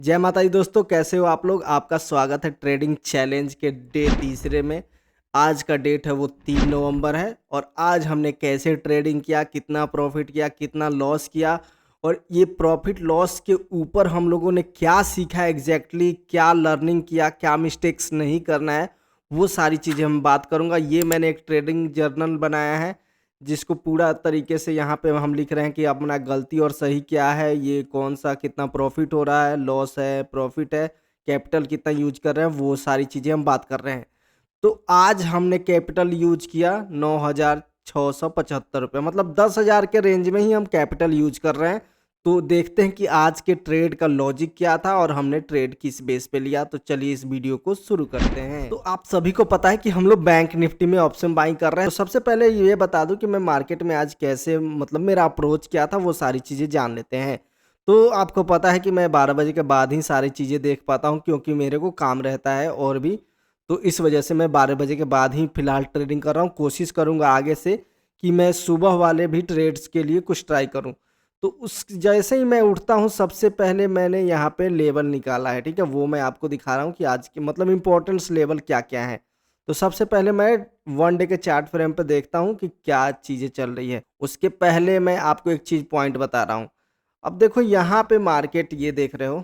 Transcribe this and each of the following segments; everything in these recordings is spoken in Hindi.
जय माता दी दोस्तों, कैसे हो आप लोग। आपका स्वागत है ट्रेडिंग चैलेंज के डे तीसरे में। आज का डेट है वो 3 नवंबर है और आज हमने कैसे ट्रेडिंग किया, कितना प्रॉफिट किया, कितना लॉस किया और ये प्रॉफिट लॉस के ऊपर हम लोगों ने क्या सीखा, एग्जैक्टली क्या लर्निंग किया, क्या मिस्टेक्स नहीं करना है, वो सारी चीज़ें हम बात करूँगा। ये मैंने एक ट्रेडिंग जर्नल बनाया है जिसको पूरा तरीके से यहाँ पे हम लिख रहे हैं कि अपना गलती और सही क्या है, ये कौन-सा कितना प्रॉफ़िट हो रहा है, लॉस है, प्रॉफ़िट है, कैपिटल कितना यूज़ कर रहे हैं, वो सारी चीज़ें हम बात कर रहे हैं। तो आज हमने कैपिटल यूज़ किया ₹9,675, मतलब 10,000 के रेंज में ही हम कैपिटल यूज़ कर रहे हैं। तो देखते हैं कि आज के ट्रेड का लॉजिक क्या था और हमने ट्रेड किस बेस पे लिया। तो चलिए इस वीडियो को शुरू करते हैं। तो आप सभी को पता है कि हम लोग बैंक निफ्टी में ऑप्शन बाइंग कर रहे हैं। तो सबसे पहले ये बता दूं कि मैं मार्केट में आज कैसे, मतलब मेरा अप्रोच क्या था, वो सारी चीज़ें जान लेते हैं। तो आपको पता है कि मैं 12 बजे के बाद ही सारी चीज़ें देख पाता हूँ क्योंकि मेरे को काम रहता है और भी। तो इस वजह से मैं 12 बजे के बाद ही फ़िलहाल ट्रेडिंग कर रहा हूँ। कोशिश करूँगा आगे से कि मैं सुबह वाले भी ट्रेड्स के लिए कुछ ट्राई करूँ। तो उस जैसे ही मैं उठता हूँ सबसे पहले मैंने यहाँ पे लेवल निकाला है, ठीक है? वो मैं आपको दिखा रहा हूँ कि आज के मतलब इम्पोर्टेंस लेवल क्या-क्या हैं। तो सबसे पहले मैं 1 डे के चार्ट फ्रेम पे देखता हूँ कि क्या चीज़ें चल रही है। उसके पहले मैं आपको एक चीज़ पॉइंट बता रहा हूँ। अब देखो यहाँ पे मार्केट ये देख रहे हो,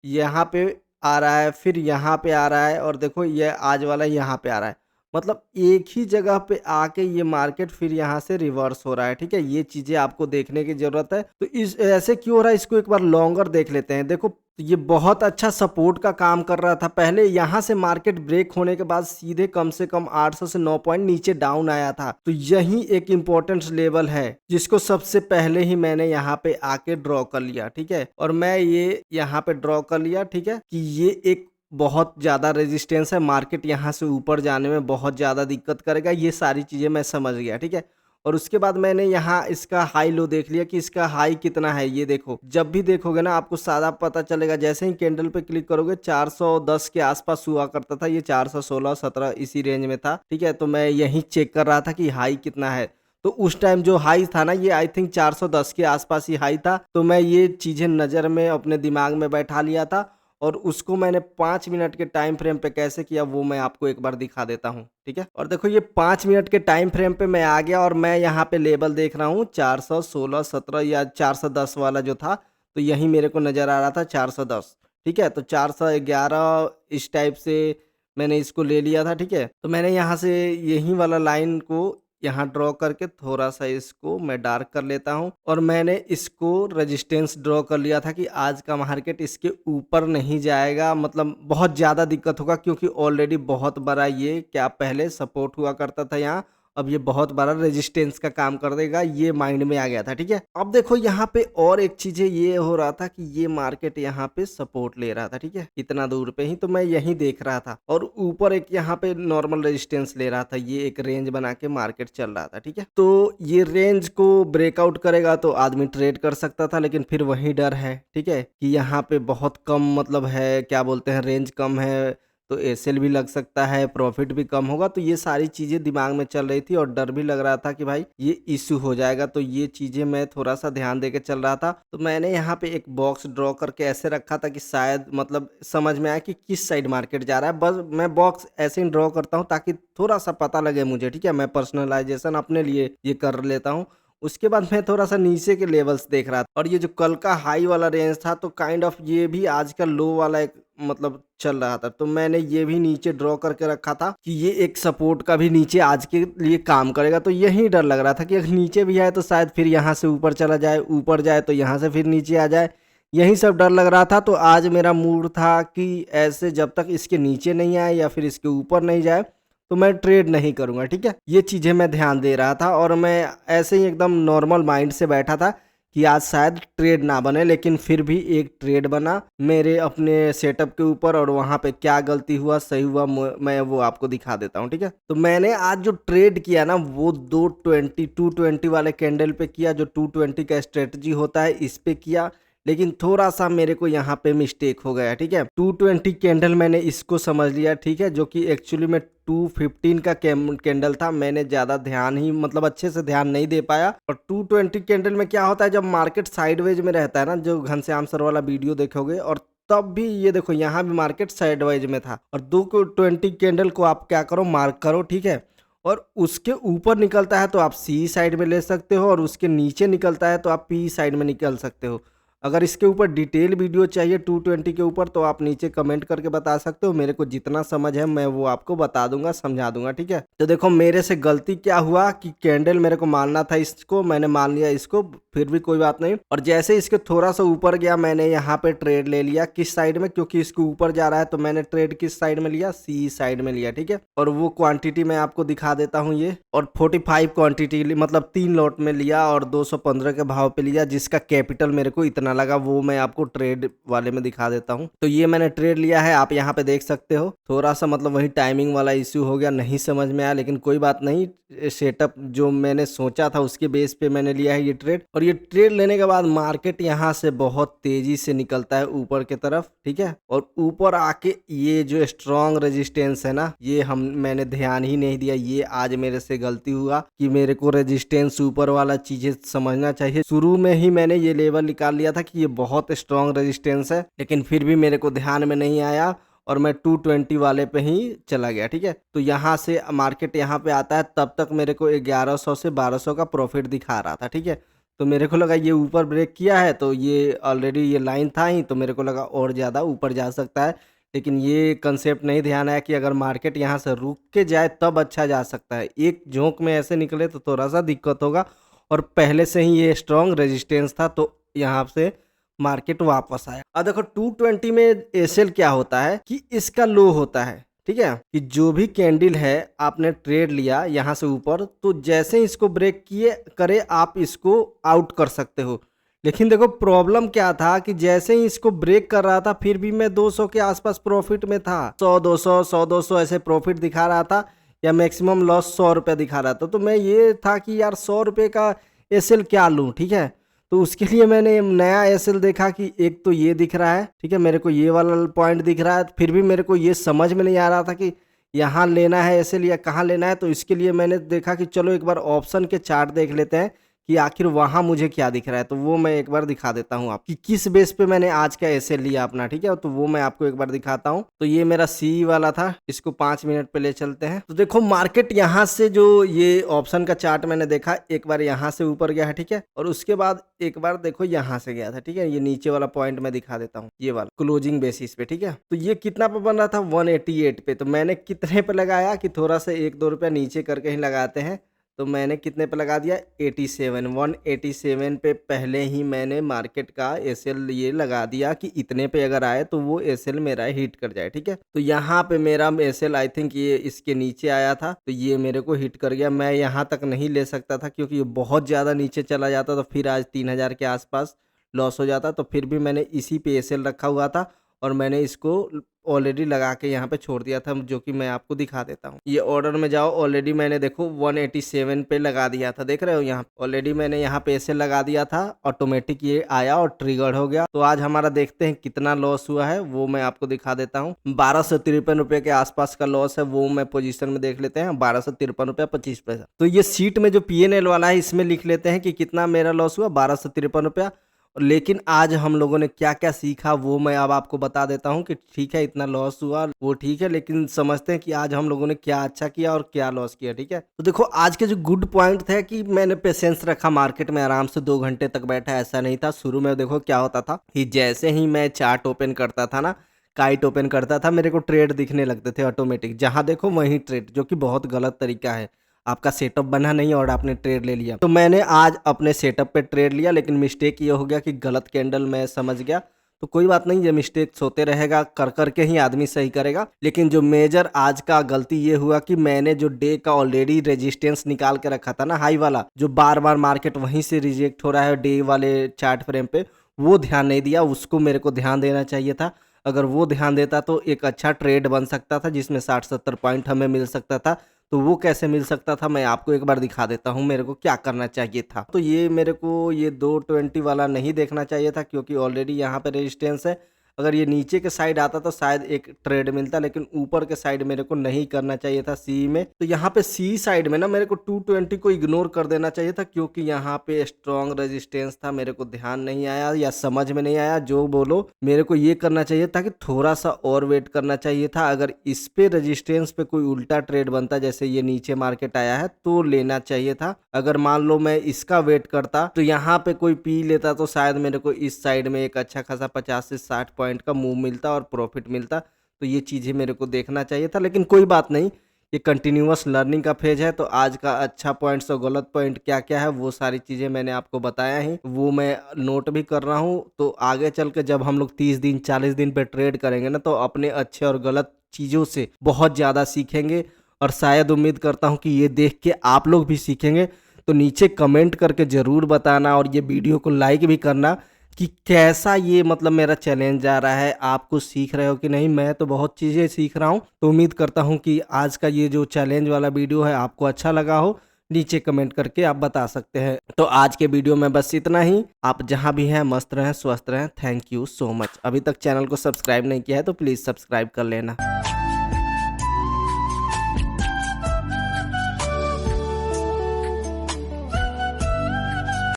यहाँ पे आ रहा है, फिर यहाँ पे आ रहा है और देखो ये आज वाला यहाँ पे आ रहा है। मतलब एक ही जगह पे आके ये मार्केट फिर यहाँ से रिवर्स हो रहा है, ठीक है? ये चीज़ें आपको देखने की ज़रूरत है। तो इस ऐसे क्यों हो रहा है, इसको एक बार लॉन्गर देख लेते हैं। देखो ये बहुत अच्छा सपोर्ट का काम कर रहा था। पहले यहाँ से मार्केट ब्रेक होने के बाद सीधे कम से कम 800 से 9 पॉइंट नीचे डाउन आया था। तो यही एक इम्पोर्टेंट लेवल है जिसको सबसे पहले ही मैंने यहाँ पे आके ड्रॉ कर लिया, ठीक है? और मैं ये यहाँ पे ड्रॉ कर लिया, ठीक है? कि ये एक बहुत ज़्यादा रेजिस्टेंस है, मार्केट यहाँ से ऊपर जाने में बहुत ज़्यादा दिक्कत करेगा, ये सारी चीज़ें मैं समझ गया, ठीक है? और उसके बाद मैंने यहाँ इसका हाई लो देख लिया कि इसका हाई कितना है, ये देखो। जब भी देखोगे ना आपको सारा पता चलेगा, जैसे ही कैंडल पे क्लिक करोगे 410 के आसपास हुआ करता था, ये 416-17 इसी रेंज में था, ठीक है? तो मैं यही चेक कर रहा था कि हाई कितना है। तो उस टाइम जो हाई था ना, ये आई थिंक 410 के आसपास ही हाई था, तो मैं ये चीज़ें नज़र में अपने दिमाग में बैठा लिया था और उसको मैंने 5 मिनट के टाइम फ्रेम पे कैसे किया वो मैं आपको एक बार दिखा देता हूँ, ठीक है? और देखो ये 5 मिनट के टाइम फ्रेम पे मैं आ गया और मैं यहाँ पे लेवल देख रहा हूँ 416-17 या 410 वाला जो था, तो यही मेरे को नज़र आ रहा था 410, ठीक है? तो 411 इस टाइप से मैंने इसको ले लिया था, ठीक है? तो मैंने यहाँ से यही वाला लाइन को यहाँ ड्रॉ करके थोड़ा-सा इसको मैं डार्क कर लेता हूँ और मैंने इसको रेजिस्टेंस ड्रॉ कर लिया था कि आज का मार्केट इसके ऊपर नहीं जाएगा, मतलब बहुत ज़्यादा दिक्कत होगा क्योंकि ऑलरेडी बहुत बड़ा ये क्या पहले सपोर्ट हुआ करता था यहाँ, अब ये बहुत बड़ा रेजिस्टेंस का काम कर देगा, ये माइंड में आ गया था, ठीक है? अब देखो यहाँ पे और एक चीज़ ये हो रहा था कि ये मार्केट यहाँ पे सपोर्ट ले रहा था, ठीक है? इतना दूर पे ही, तो मैं यही देख रहा था और ऊपर एक यहाँ पे नॉर्मल रेजिस्टेंस ले रहा था, ये एक रेंज बना के मार्केट चल रहा था, ठीक है? तो ये रेंज को ब्रेकआउट करेगा तो आदमी ट्रेड कर सकता था, लेकिन फिर वही डर है, ठीक है? कि यहाँ पे बहुत कम मतलब है, क्या बोलते हैं, रेंज कम है, तो एसएल भी लग सकता है, प्रॉफिट भी कम होगा, तो ये सारी चीज़ें दिमाग में चल रही थी और डर भी लग रहा था कि भाई ये इश्यू हो जाएगा, तो ये चीज़ें मैं थोड़ा-सा ध्यान देके चल रहा था। तो मैंने यहाँ पे एक बॉक्स ड्रॉ करके ऐसे रखा था कि शायद मतलब समझ में आए कि किस साइड मार्केट जा रहा है। बस मैं बॉक्स ऐसे ही ड्रॉ करता हूँ ताकि थोड़ा-सा पता लगे मुझे, ठीक है? मैं पर्सनलाइज़ेशन अपने लिए ये कर लेता हूँ। उसके बाद मैं थोड़ा-सा नीचे के लेवल्स देख रहा था और ये जो कल का हाई वाला रेंज था तो काइंड ऑफ ये भी आज का लो वाला एक मतलब चल रहा था। तो मैंने ये भी नीचे ड्रॉ करके रखा था कि ये एक सपोर्ट का भी नीचे आज के लिए काम करेगा। तो यही डर लग रहा था कि अगर नीचे भी आए तो शायद फिर यहाँ से ऊपर चला जाए, ऊपर जाए तो यहाँ से फिर नीचे आ जाए। यही सब डर लग रहा था। तो आज मेरा मूड था कि ऐसे जब तक इसके नीचे नहीं आए या फिर इसके ऊपर नहीं जाए तो मैं ट्रेड नहीं करूँगा, ठीक है? ये चीज़ें मैं ध्यान दे रहा था और मैं ऐसे ही एकदम नॉर्मल माइंड से बैठा था कि आज शायद ट्रेड ना बने, लेकिन फिर भी एक ट्रेड बना मेरे अपने सेटअप के ऊपर और वहाँ पे क्या गलती हुआ, सही हुआ, मैं वो आपको दिखा देता हूँ, ठीक है? तो मैंने आज जो ट्रेड किया ना वो 220 वाले कैंडल पे किया, जो 220 का स्ट्रेटजी होता है इस पे किया, लेकिन थोड़ा-सा मेरे को यहाँ पे मिस्टेक हो गया, ठीक है? 220 कैंडल मैंने इसको समझ लिया, ठीक है? जो कि एक्चुअली में 215 का कैंडल था। मैंने ज़्यादा ध्यान ही मतलब अच्छे से ध्यान नहीं दे पाया और 220 कैंडल में क्या होता है जब मार्केट साइडवेज में रहता है ना, जो घनश्याम सर वाला वीडियो देखोगे और तब भी ये देखो यहाँ भी मार्केट साइडवाइज में था और 220 कैंडल को आप क्या करो, मार्क करो, ठीक है। और उसके ऊपर निकलता है तो आप सी साइड में ले सकते हो और उसके नीचे निकलता है तो आप पी साइड में निकल सकते हो। अगर इसके ऊपर डिटेल वीडियो चाहिए 220 के ऊपर तो आप नीचे कमेंट करके बता सकते हो। मेरे को जितना समझ है मैं वो आपको बता दूंगा, समझा दूंगा, ठीक है। तो देखो मेरे से गलती क्या हुआ कि कैंडल मेरे को मानना था, इसको मैंने मान लिया इसको, फिर भी कोई बात नहीं। और जैसे इसके थोड़ा सा ऊपर गया मैंने यहाँ पे ट्रेड ले लिया। किस साइड में? क्योंकि इसके ऊपर जा रहा है तो मैंने ट्रेड किस साइड में लिया? सी साइड में लिया, ठीक है। और वो क्वांटिटी मैं आपको दिखा देता हूँ ये। और 45 क्वांटिटी मतलब 3 लॉट में लिया और 215 के भाव पे लिया, जिसका कैपिटल मेरे को इतना लगा वो मैं आपको ट्रेड वाले में दिखा देता हूँ। तो ये मैंने ट्रेड लिया है, आप यहाँ पे देख सकते हो। थोड़ा सा मतलब वही टाइमिंग वाला इश्यू हो गया, नहीं समझ में आया, लेकिन कोई बात नहीं। सेटअप जो मैंने सोचा था उसके बेस पे मैंने लिया है ये ट्रेड। और ये ट्रेड लेने के बाद मार्केट यहाँ से बहुत तेजी से निकलता है ऊपर की तरफ, ठीक है। और ऊपर आके ये जो स्ट्रॉन्ग रेजिस्टेंस है ना, ये मैंने ध्यान ही नहीं दिया। ये आज मेरे से गलती हुआ कि मेरे को रेजिस्टेंस ऊपर वाला चीजें समझना चाहिए। शुरू में ही मैंने ये लेवल निकाल लिया था कि ये बहुत स्ट्रॉन्ग रेजिस्टेंस है, लेकिन फिर भी मेरे को ध्यान में नहीं आया और मैं 220 वाले पे ही चला गया, ठीक है। तो यहाँ से मार्केट यहाँ पे आता है, तब तक मेरे को 1100 से 1200 का प्रॉफिट दिखा रहा था, ठीक है। तो मेरे को लगा ये ऊपर ब्रेक किया है तो ये ऑलरेडी ये लाइन था ही, तो मेरे को लगा और ज़्यादा ऊपर जा सकता है। लेकिन ये कंसेप्ट नहीं ध्यान आया कि अगर मार्केट यहाँ से रुक के जाए तब अच्छा जा सकता है। एक झोंक में ऐसे निकले तो थोड़ा सा दिक्कत होगा। और पहले से ही ये स्ट्रॉन्ग रेजिस्टेंस था तो यहाँ से मार्केट वापस आया। अब देखो 220 में एसएल क्या होता है कि इसका लो होता है, ठीक है। कि जो भी कैंडल है आपने ट्रेड लिया यहाँ से ऊपर, तो जैसे ही इसको ब्रेक किए करे आप इसको आउट कर सकते हो। लेकिन देखो प्रॉब्लम क्या था कि जैसे ही इसको ब्रेक कर रहा था फिर भी मैं 200 के आसपास प्रॉफिट में था। 100 200 ऐसे प्रॉफिट दिखा रहा था या मैक्सिमम लॉस 100 रुपये दिखा रहा था। तो मैं ये था कि यार 100 रुपये का एसएल क्या लूँ, ठीक है। तो उसके लिए मैंने नया एसएल देखा कि एक तो ये दिख रहा है, ठीक है, मेरे को ये वाला पॉइंट दिख रहा है। फिर भी मेरे को ये समझ में नहीं आ रहा था कि यहाँ लेना है एसएल या कहाँ लेना है। तो इसके लिए मैंने देखा कि चलो एक बार ऑप्शन के चार्ट देख लेते हैं कि आखिर वहाँ मुझे क्या दिख रहा है। तो वो मैं एक बार दिखा देता हूँ आप कि किस बेस पे मैंने आज का एसएल लिया अपना, ठीक है। तो वो मैं आपको एक बार दिखाता हूँ। तो ये मेरा सी वाला था, इसको 5 मिनट पे ले चलते हैं। तो देखो मार्केट यहाँ से जो ये ऑप्शन का चार्ट मैंने देखा, एक बार यहाँ से ऊपर गया है, ठीक है। और उसके बाद एक बार देखो यहाँ से गया था, ठीक है। ये नीचे वाला पॉइंट मैं दिखा देता हूँ, ये वाला क्लोजिंग बेसिस पे, ठीक है। तो ये कितना पे बन रहा था? 188 पे। तो मैंने कितने पे लगाया कि थोड़ा सा 1-2 रुपया नीचे करके ही लगाते हैं। तो मैंने कितने पे लगा दिया? 187 पे पहले ही मैंने मार्केट का एसएल ये लगा दिया कि इतने पे अगर आए तो वो एसएल मेरा हिट कर जाए, ठीक है। तो यहाँ पे मेरा एसएल आई थिंक ये इसके नीचे आया था, तो ये मेरे को हिट कर गया। मैं यहाँ तक नहीं ले सकता था क्योंकि ये बहुत ज़्यादा नीचे चला जाता तो फिर आज 3000 के आसपास लॉस हो जाता। तो फिर भी मैंने इसी पे एसएल रखा हुआ था और मैंने इसको ऑलरेडी लगा के यहाँ पे छोड़ दिया था, जो कि मैं आपको दिखा देता हूँ। ये ऑर्डर में जाओ, ऑलरेडी मैंने देखो 187 पे लगा दिया था, देख रहे हो यहाँ ऑलरेडी मैंने यहाँ पे ऐसे लगा दिया था। ऑटोमेटिक ये आया और ट्रिगर हो गया। तो आज हमारा देखते हैं कितना लॉस हुआ है, वो मैं आपको दिखा देता हूँ। 1253 रुपये के आसपास का लॉस है, वो मैं पोजिशन में देख लेते हैं। 1253 रुपये 25 पैसा। तो ये सीट में जो PNL वाला है इसमें लिख लेते हैं कि कितना मेरा लॉस हुआ, 1253 रुपया। लेकिन आज हम लोगों ने क्या क्या सीखा वो मैं अब आपको बता देता हूँ कि ठीक है इतना लॉस हुआ वो ठीक है, लेकिन समझते हैं कि आज हम लोगों ने क्या अच्छा किया और क्या लॉस किया, ठीक है। तो देखो आज के जो गुड पॉइंट थे कि मैंने पेशेंस रखा, मार्केट में आराम से 2 घंटे तक बैठा। ऐसा नहीं था शुरू में, देखो क्या होता था कि जैसे ही मैं चार्ट ओपन करता था ना, काइट ओपन करता था, मेरे को ट्रेड दिखने लगते थे ऑटोमेटिक, जहां देखो वहीं ट्रेड, जो कि बहुत गलत तरीका है। आपका सेटअप बना नहीं और आपने ट्रेड ले लिया। तो मैंने आज अपने सेटअप पे ट्रेड लिया, लेकिन मिस्टेक ये हो गया कि गलत कैंडल मैं समझ गया। तो कोई बात नहीं, ये मिस्टेक्स होते रहेगा, कर करके ही आदमी सही करेगा। लेकिन जो मेजर आज का गलती ये हुआ कि मैंने जो डे का ऑलरेडी रेजिस्टेंस निकाल के रखा था ना, हाई वाला, जो बार बार मार्केट वहीं से रिजेक्ट हो रहा है डे वाले चार्ट फ्रेम पे, वो ध्यान नहीं दिया। उसको मेरे को ध्यान देना चाहिए था। अगर वो ध्यान देता तो एक अच्छा ट्रेड बन सकता था जिसमें 60-70 पॉइंट हमें मिल सकता था। तो वो कैसे मिल सकता था मैं आपको एक बार दिखा देता हूँ मेरे को क्या करना चाहिए था। तो ये मेरे को ये 220 वाला नहीं देखना चाहिए था क्योंकि ऑलरेडी यहाँ पे रेजिस्टेंस है। अगर ये नीचे के साइड आता तो शायद एक ट्रेड मिलता, लेकिन ऊपर के साइड मेरे को नहीं करना चाहिए था सी में। तो यहाँ पे सी साइड में ना मेरे को 220 को इग्नोर कर देना चाहिए था, क्योंकि यहाँ पे स्ट्रॉन्ग रेजिस्टेंस था। मेरे को ध्यान नहीं आया या समझ में नहीं आया, जो बोलो। मेरे को ये करना चाहिए था कि थोड़ा सा और वेट करना चाहिए था। अगर इस पे रेजिस्टेंस पे कोई उल्टा ट्रेड बनता, जैसे ये नीचे मार्केट आया है, तो लेना चाहिए था। अगर मान लो मैं इसका वेट करता तो यहाँ पे कोई पी लेता तो शायद मेरे को इस साइड में एक अच्छा खासा 50 से 60 पॉइंट का मूव मिलता और प्रॉफिट मिलता। तो ये चीज़ें मेरे को देखना चाहिए था, लेकिन कोई बात नहीं, ये कंटिन्यूअस लर्निंग का फेज है। तो आज का अच्छा पॉइंट्स और गलत पॉइंट क्या क्या है वो सारी चीज़ें मैंने आपको बताया ही, वो मैं नोट भी कर रहा हूँ। तो आगे चल के जब हम लोग 30 दिन 40 दिन पे ट्रेड करेंगे ना, तो अपने अच्छे और गलत चीज़ों से बहुत ज़्यादा सीखेंगे। और शायद उम्मीद करता हूँ कि ये देख के आप लोग भी सीखेंगे। तो नीचे कमेंट करके ज़रूर बताना और ये वीडियो को लाइक भी करना कि कैसा ये मतलब मेरा चैलेंज जा रहा है, आप कुछ सीख रहे हो कि नहीं। मैं तो बहुत चीज़ें सीख रहा हूँ। तो उम्मीद करता हूँ कि आज का ये जो चैलेंज वाला वीडियो है आपको अच्छा लगा हो। नीचे कमेंट करके आप बता सकते हैं। तो आज के वीडियो में बस इतना ही। आप जहाँ भी हैं मस्त रहें, स्वस्थ रहें। Thank you so much. अभी तक चैनल को सब्सक्राइब नहीं किया है तो प्लीज़ सब्सक्राइब कर लेना।